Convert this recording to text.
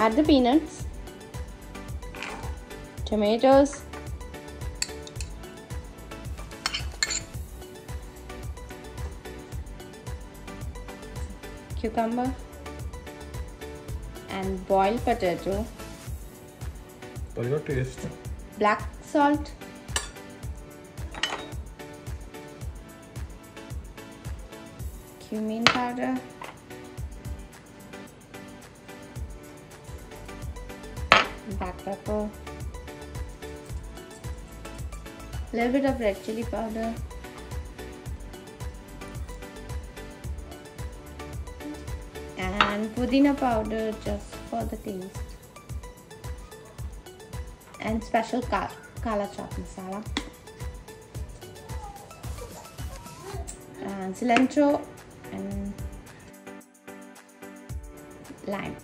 add the peanuts, tomatoes, cucumber, and boiled potato, For your taste. black salt, cumin powder, black pepper, little bit of red chili powder, and pudina powder just for the taste, and special kala chaat masala, and cilantro and lime.